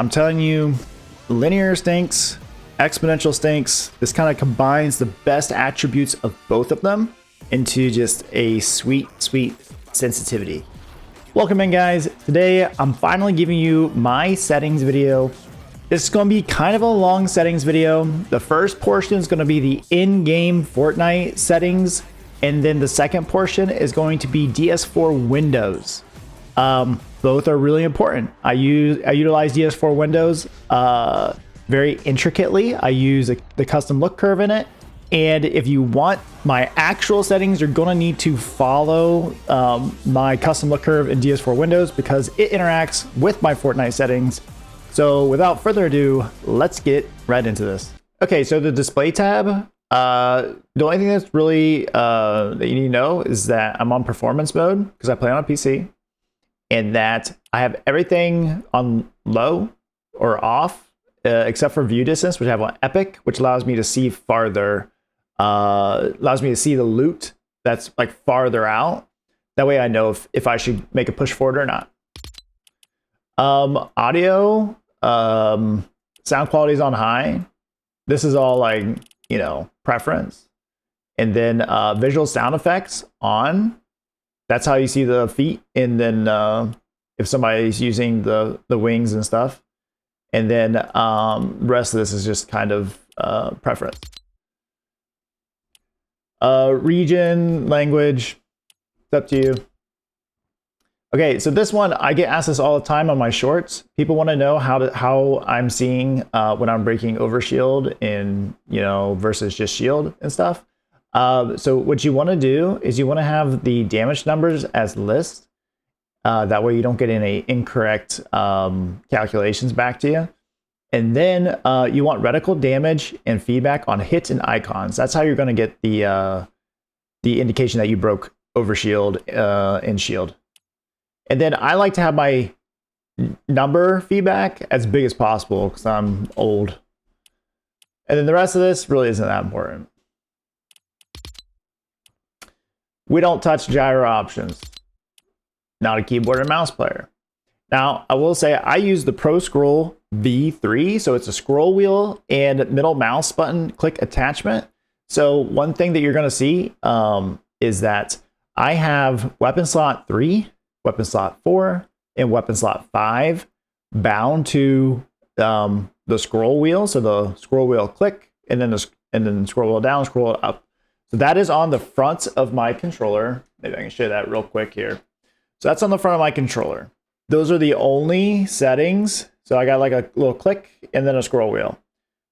I'm telling you, linear stinks, exponential stinks. This kind of combines the best attributes of both of them into just a sweet sensitivity. Welcome in, guys. Today I'm finally giving you my settings video. This is going to be kind of a long settings video. The first portion is going to be the in-game Fortnite settings, and then the second portion is going to be DS4 Windows. Both are really important. I utilize DS4 Windows very intricately. I use the custom look curve in it. And if you want my actual settings, you're gonna need to follow my custom look curve in DS4 Windows because it interacts with my Fortnite settings. So without further ado, let's get right into this. Okay, so the display tab, the only thing that's really that you need to know is that I'm on performance mode because I play on a PC, and that I have everything on low or off except for view distance, which I have on epic, which allows me to see farther. Allows me to see the loot that's like farther out. That way I know if I should make a push forward or not. Audio, sound quality is on high. This is all like, you know, preference. And then visual sound effects on. That's how you see the feet. And then if somebody's using the wings and stuff. And then the rest of this is just kind of preference. Region, language, it's up to you. Okay, so this one, I get asked this all the time on my shorts. People want to know how I'm seeing when I'm breaking overshield in, you know, versus just shield and stuff. So what you want to do is you want to have the damage numbers as list. That way you don't get any incorrect calculations back to you. And then you want reticle damage and feedback on hits and icons. That's how you're going to get the indication that you broke overshield in shield. And then I like to have my number feedback as big as possible because I'm old. And then the rest of this really isn't that important. We don't touch gyro options. Not a keyboard or mouse player. Now, I will say I use the Pro Scroll V3, so it's a scroll wheel and middle mouse button click attachment. So one thing that you're going to see is that I have weapon slot 3, weapon slot 4, and weapon slot 5 bound to the scroll wheel. So the scroll wheel click, and then scroll wheel down, scroll up. So that is on the front of my controller. Maybe I can show you that real quick here. So that's on the front of my controller. Those are the only settings. So I got like a little click and then a scroll wheel.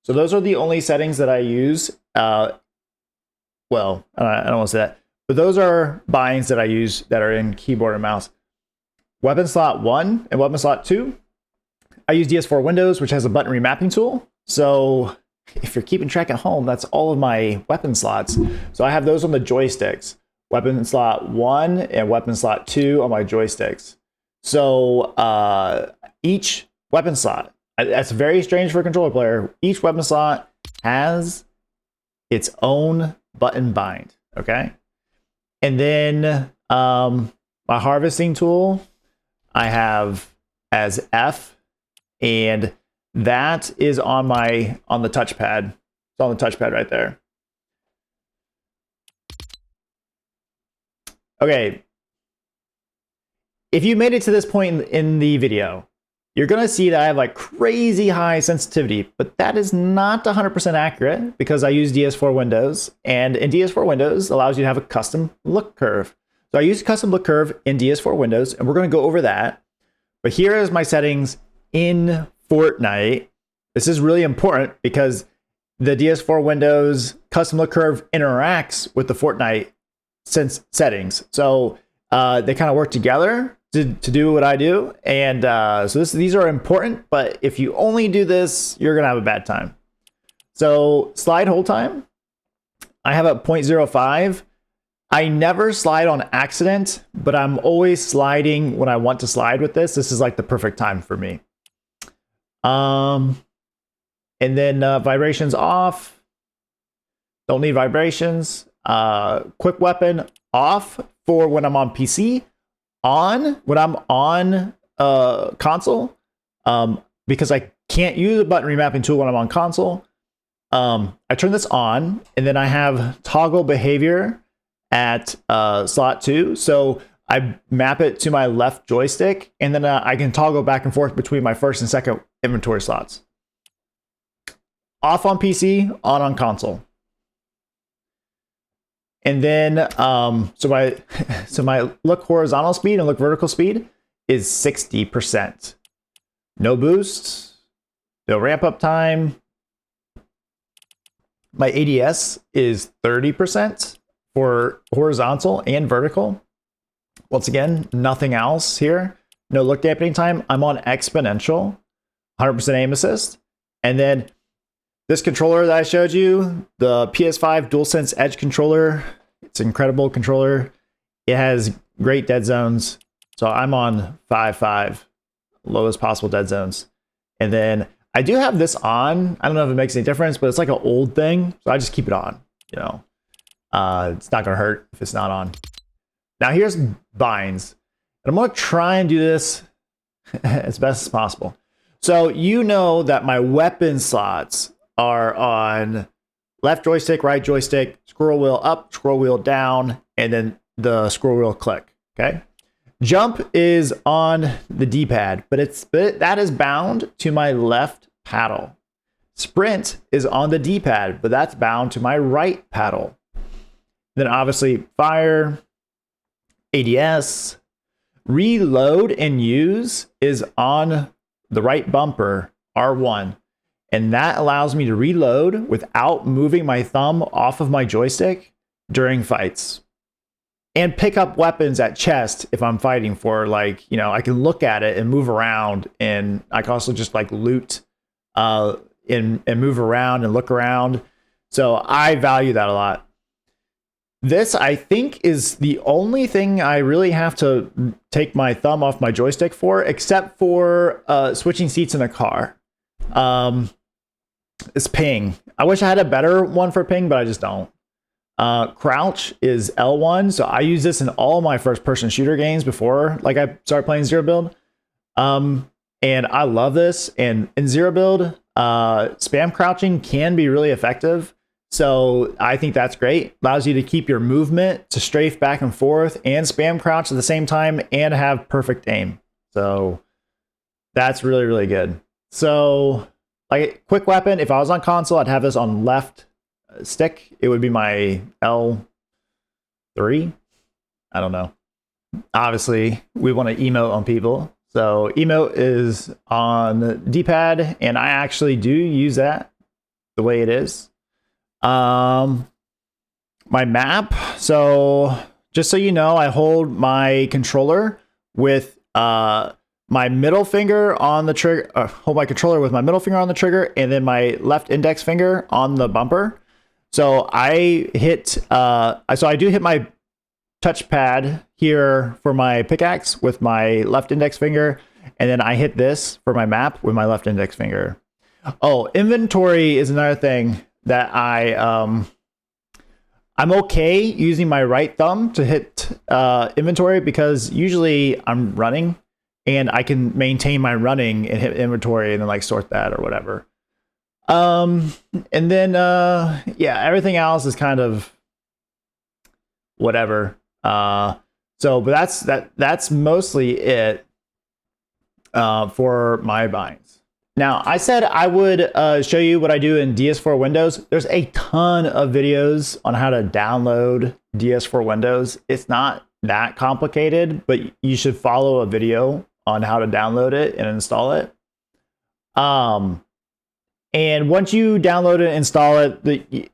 So those are the only settings that I use. Well, I don't want to say that, but those are bindings that I use that are in keyboard and mouse. Weapon slot 1 and weapon slot 2, I use DS4 Windows, which has a button remapping tool. So if you're keeping track at home, that's all of my weapon slots. So I have those on the joysticks. Weapon slot 1 and weapon slot 2 on my joysticks. So each weapon slot, that's very strange for a controller player. Each weapon slot has its own button bind, okay? And then my harvesting tool, I have as F, and that is on the touchpad. It's on the touchpad right there. Okay. If you made it to this point in the video, you're going to see that I have like crazy high sensitivity, but that is not 100% accurate because I use DS4 Windows, and in DS4 Windows allows you to have a custom look curve. So I use a custom look curve in DS4 Windows, and we're going to go over that. But here is my settings in Fortnite. This is really important because the DS4 Windows custom look curve interacts with the Fortnite settings. So they kind of work together to do what I do. And so these are important, but if you only do this, you're going to have a bad time. So slide hold time, I have a 0.05. I never slide on accident, but I'm always sliding when I want to slide with this. This is like the perfect time for me. And then vibrations off. Don't need vibrations. Quick weapon off for when I'm on PC. On when I'm on console. because I can't use a button remapping tool when I'm on console, I turn this on, and then I have toggle behavior at slot 2. So I map it to my left joystick, and then I can toggle back and forth between my first and second inventory slots. Off on PC, on console. And then, so my look horizontal speed and look vertical speed is 60%. No boost, no ramp up time. My ADS is 30% for horizontal and vertical. Once again, nothing else here. No look dampening time. I'm on exponential, 100% aim assist. And then this controller that I showed you, the PS5 Dualsense Edge controller, it's an incredible controller. It has great dead zones. So I'm on 5.5, lowest possible dead zones. And then I do have this on. I don't know if it makes any difference, but it's like an old thing. So I just keep it on, you know. It's not gonna hurt if it's not on. Now here's binds. And I'm gonna try and do this as best as possible. So you know that my weapon slots are on left joystick, right joystick, scroll wheel up, scroll wheel down, and then the scroll wheel click, okay? Jump is on the D-pad, but that is bound to my left paddle. Sprint is on the D-pad, but that's bound to my right paddle. Then obviously fire, ADS, reload and use is on the right bumper, R1. And that allows me to reload without moving my thumb off of my joystick during fights. And pick up weapons at chest if I'm fighting for, like, you know, I can look at it and move around. And I can also just like loot and move around and look around. So I value that a lot. This, I think, is the only thing I really have to take my thumb off my joystick for, except for switching seats in a car. It's ping. I wish I had a better one for ping, but I just don't. Crouch is L1, so I use this in all my first-person shooter games before, like, I started playing Zero Build. And I love this. And in Zero Build, spam crouching can be really effective. So I think that's great. Allows you to keep your movement to strafe back and forth and spam crouch at the same time and have perfect aim. So that's really, really good. So, like, quick weapon, if I was on console, I'd have this on left stick. It would be my L3. I don't know. Obviously, we want to emote on people. So emote is on the D-pad, and I actually do use that the way it is. My map. So just so you know, I hold my controller with my middle finger on the trigger. Hold my controller with my middle finger on the trigger, and then my left index finger on the bumper. So I hit. So I do hit my touchpad here for my pickaxe with my left index finger, and then I hit this for my map with my left index finger. Oh, inventory is another thing that I'm okay using my right thumb to hit inventory, because usually I'm running and I can maintain my running and hit inventory and then like sort that or whatever. And then yeah, everything else is kind of whatever. So but that's mostly it for my binds. Now, I said I would show you what I do in DS4 Windows. There's a ton of videos on how to download DS4 Windows. It's not that complicated, but you should follow a video on how to download it and install it. And once you download it, install it,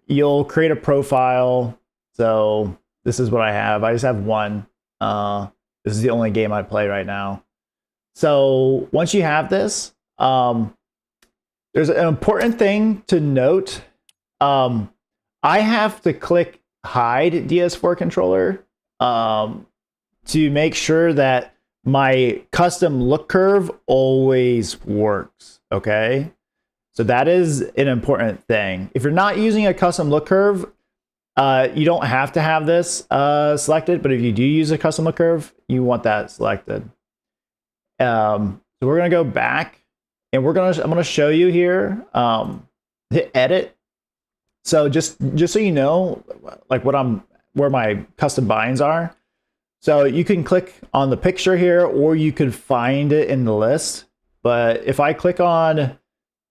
you'll create a profile. So this is what I have. I just have one. This is the only game I play right now. So once you have this, there's an important thing to note. I have to click hide DS4 controller to make sure that my custom look curve always works, okay? So that is an important thing. If you're not using a custom look curve, you don't have to have this selected, but if you do use a custom look curve, you want that selected. So we're gonna go back, and I'm gonna show you here. Hit edit. So just so you know, like where my custom binds are. So you can click on the picture here, or you could find it in the list. But if I click on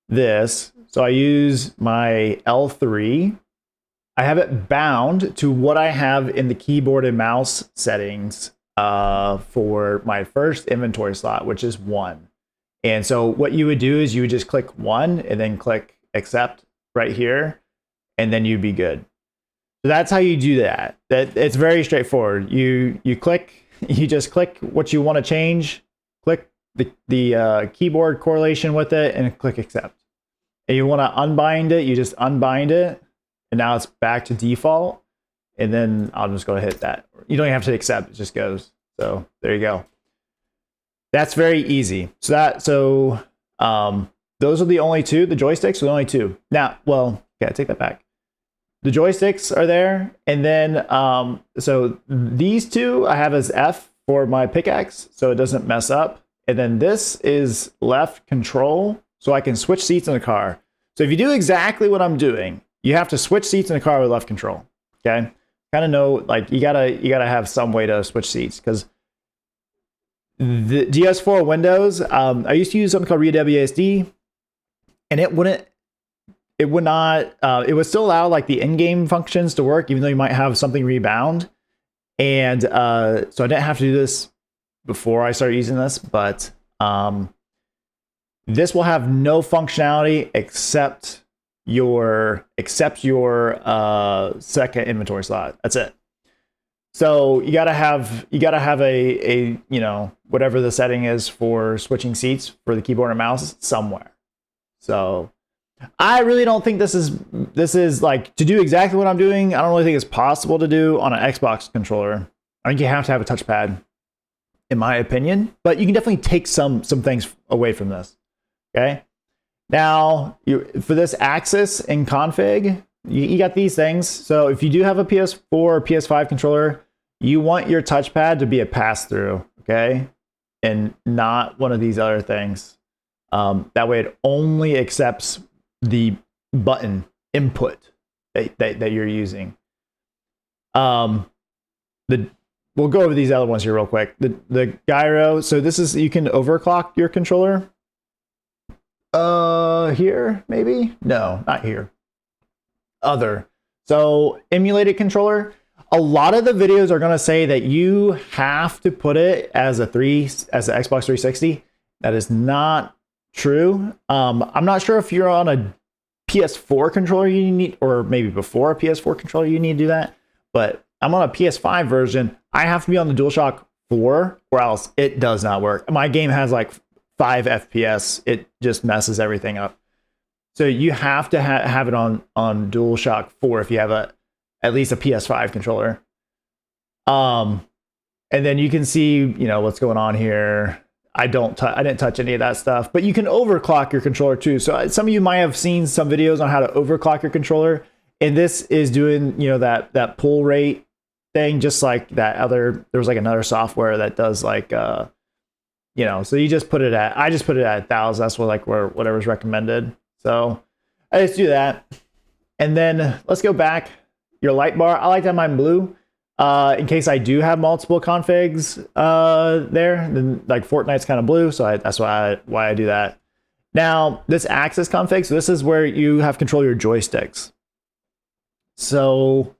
this, so I use my L3, I have it bound to what I have in the keyboard and mouse settings for my first inventory slot, which is 1. And so what you would do is you would just click 1 and then click accept right here, and then you'd be good. So that's how you do that. It's very straightforward. You just click what you want to change, click the keyboard correlation with it, and click accept. And you want to unbind it, you just unbind it, and now it's back to default. And then I'll just go ahead and hit that. You don't even have to accept, it just goes. So there you go. That's very easy. So those are the only two. The joysticks are the only two. Now, well, yeah, take that back. The joysticks are there, and then so these two I have as F for my pickaxe, so it doesn't mess up. And then this is left control, so I can switch seats in the car. So if you do exactly what I'm doing, you have to switch seats in the car with left control. Okay, kind of know, like you gotta have some way to switch seats, because the DS4 Windows, I used to use something called ReWSD, and it would not, it would still allow like the in-game functions to work, even though you might have something rebound. And so I didn't have to do this before I started using this, but this will have no functionality except your second inventory slot. That's it. So you gotta have a you know, whatever the setting is for switching seats for the keyboard and mouse somewhere. So I really don't think this is like to do exactly what I'm doing. I don't really think it's possible to do on an Xbox controller. I think you have to have a touchpad, in my opinion, but you can definitely take some things away from this. Okay. Now, for this axis and config, you got these things. So if you do have a PS4 or PS5 controller, you want your touchpad to be a pass-through, okay? And not one of these other things. That way it only accepts the button input that you're using. We'll go over these other ones here real quick. The gyro, so this is, you can overclock your controller. Here, maybe? No, not here. Other. So emulated controller. A lot of the videos are going to say that you have to put it as an Xbox 360. That is not true. I'm not sure if you're on a PS4 controller you need, or maybe before a PS4 controller you need to do that. But I'm on a PS5 version. I have to be on the DualShock 4 or else it does not work. My game has like 5 FPS. It just messes everything up. So you have to have it on DualShock 4 if you have at least a PS5 controller. And then you can see, you know, what's going on here. I didn't touch any of that stuff, but you can overclock your controller too. So some of you might have seen some videos on how to overclock your controller, and this is doing, you know, that pull rate thing, just like that other. There was like another software that does like, you know. So you just put it at. I just put it at 1,000. That's whatever's recommended. So I just do that, and then let's go back. Your light bar, I like to have mine blue. In case I do have multiple configs there, then like Fortnite's kind of blue, so that's why I do that. Now, this axis config, so this is where you have control of your joysticks. So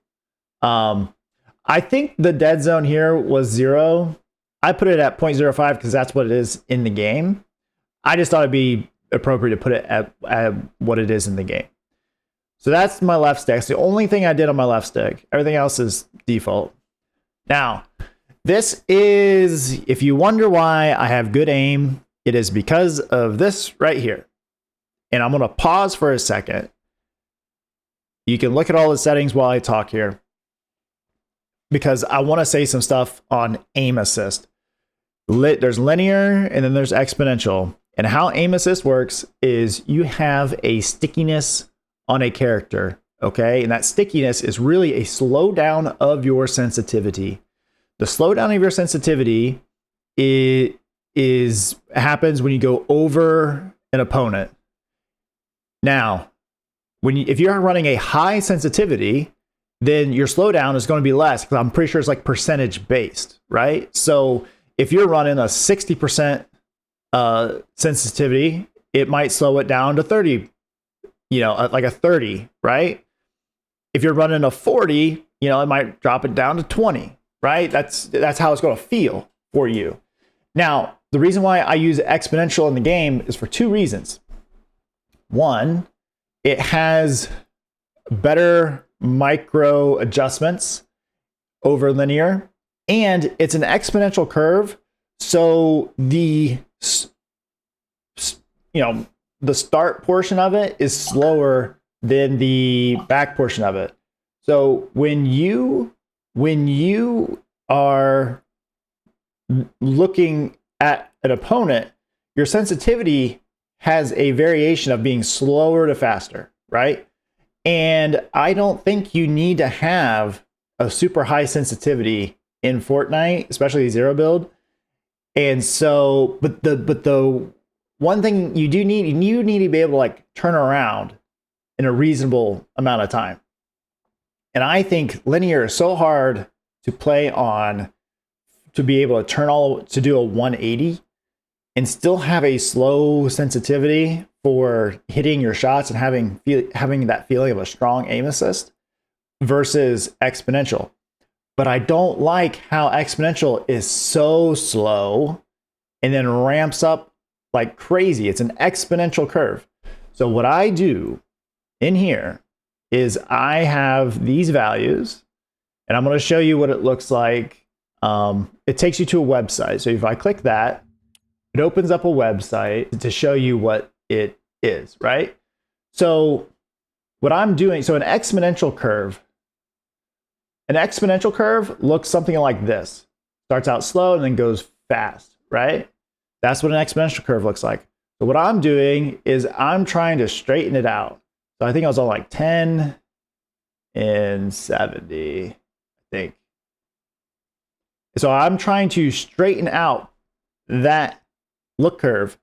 I think the dead zone here was 0. I put it at 0.05 because that's what it is in the game. I just thought it'd be appropriate to put it at what it is in the game. So that's my left stick. It's the only thing I did on my left stick. Everything else is default. Now, this is, if you wonder why I have good aim, it is because of this right here. And I'm going to pause for a second. You can look at all the settings while I talk here, because I want to say some stuff on aim assist. There's linear and then there's exponential. And how aim assist works is you have a stickiness on a character, okay? And that stickiness is really a slowdown of your sensitivity. The slowdown of your sensitivity, it happens when you go over an opponent. Now, if you're running a high sensitivity, then your slowdown is going to be less, because I'm pretty sure it's like percentage based, right? So if you're running a 60% sensitivity, it might slow it down to 30, like a 30, right? If you're running a 40, it might drop it down to 20, right? That's how it's going to feel for you. Now, the reason why I use exponential in the game is for two reasons. One, it has better micro adjustments over linear, and it's an exponential curve. So the start portion of it is slower than the back portion of it. So when you are looking at an opponent, your sensitivity has a variation of being slower to faster, right? And I don't think you need to have a super high sensitivity in Fortnite, especially zero build. And so, but the one thing you need to be able to like turn around in a reasonable amount of time. And I think linear is so hard to play on, to be able to do a 180 and still have a slow sensitivity for hitting your shots and having that feeling of a strong aim assist versus exponential. But I don't like how exponential is so slow and then ramps up like crazy. It's an exponential curve. So what I do in here is I have these values, and I'm going to show you what it looks like. It takes you to a website. So if I click that, it opens up a website to show you what it is, right? So what I'm doing, so an exponential curve looks something like this. Starts out slow and then goes fast, right? That's what an exponential curve looks like. So what I'm doing is I'm trying to straighten it out. So I think I was on like 10 and 70, I think. So I'm trying to straighten out that look curve.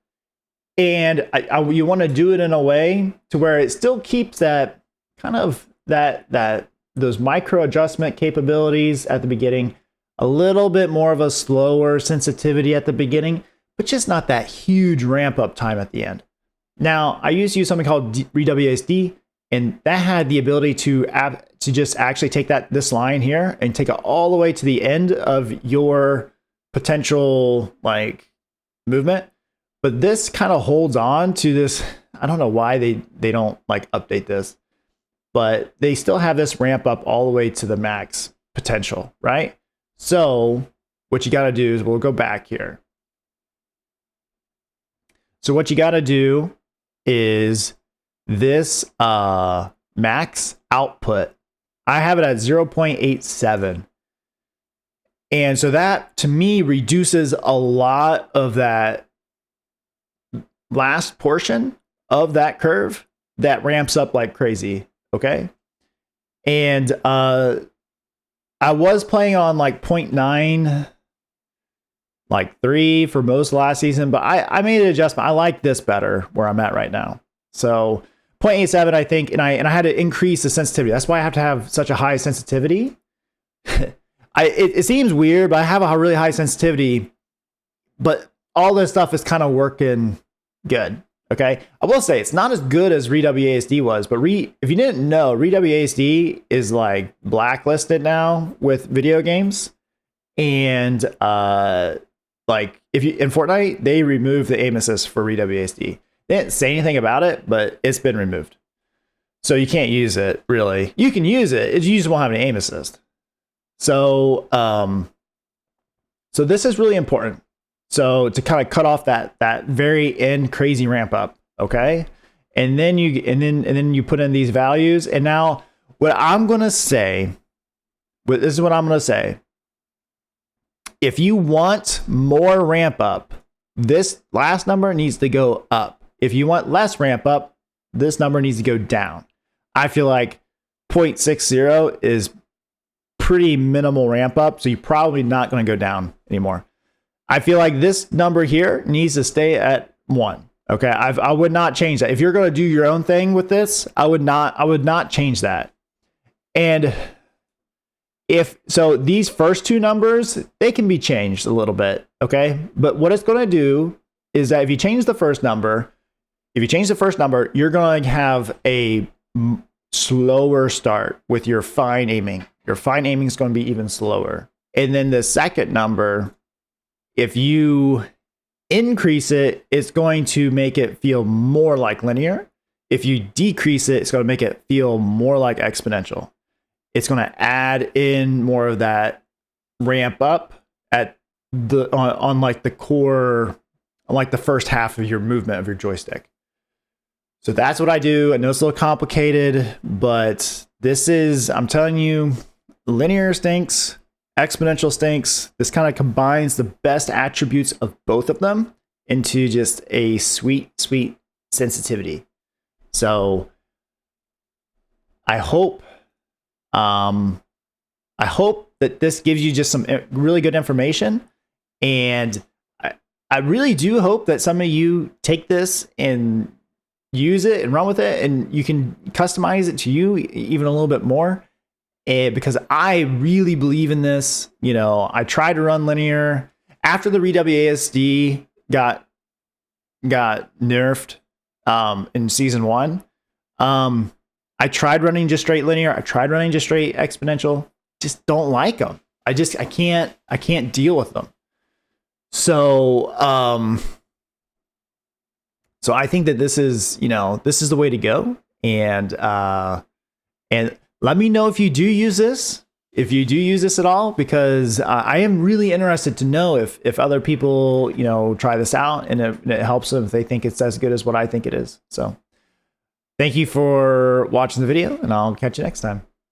And you want to do it in a way to where it still keeps that kind of those micro adjustment capabilities at the beginning, a little bit more of a slower sensitivity at the beginning, but just not that huge ramp up time at the end. Now, I used to use something called ReWASD, and that had the ability to just actually take this line here and take it all the way to the end of your potential like movement. But this kind of holds on to this. I don't know why they don't like update this, but they still have this ramp up all the way to the max potential, right? So what you got to do is we'll go back here. So what you got to do is this max output. I have it at 0.87. And so that to me reduces a lot of that last portion of that curve that ramps up like crazy. Okay. And I was playing on like 0.9, like 3 for most of last season, but I made an adjustment. I like this better where I'm at right now. So 0.87, I think, and I had to increase the sensitivity. That's why I have to have such a high sensitivity. It seems weird, but I have a really high sensitivity, but all this stuff is kind of working good. Okay. I will say it's not as good as ReWASD was, but if you didn't know, ReWASD is like blacklisted now with video games. And like if you in Fortnite, they removed the aim assist for ReWASD. They didn't say anything about it, but it's been removed. So you can't use it really. You can use it, you just won't have an aim assist. So so this is really important. So to kind of cut off that very end crazy ramp up, okay? And then you put in these values. And now what I'm gonna say, this is what I'm gonna say. If you want more ramp up, this last number needs to go up. If you want less ramp up, this number needs to go down. I feel like 0.60 is pretty minimal ramp up, so you're probably not going to go down anymore. I feel like this number here needs to stay at 1. Okay, I would not change that. If you're going to do your own thing with this, I would not change that. And if so, these first 2 numbers, they can be changed a little bit, okay? But what it's going to do is that if you change the first number, you're going to have a slower start with your fine aiming. Your fine aiming is going to be even slower. And then the second number, if you increase it, it's going to make it feel more like linear. If you decrease it, it's going to make it feel more like exponential. It's going to add in more of that ramp up at the on like the core, on like the first half of your movement of your joystick. So that's what I do. I know it's a little complicated, but this is, I'm telling you, linear stinks, exponential stinks. This kind of combines the best attributes of both of them into just a sweet, sweet sensitivity. So I hope that this gives you just some really good information. And I really do hope that some of you take this and use it and run with it, and you can customize it to you even a little bit more. And because I really believe in this, you know, I tried to run linear after the WASD got nerfed in season 1. I tried running just straight linear. I tried running just straight exponential. Just don't like them. I can't deal with them. So so I think that this is the way to go. And let me know if you do use this, at all, because I am really interested to know if other people, try this out and it helps them if they think it's as good as what I think it is. So thank you for watching the video, and I'll catch you next time.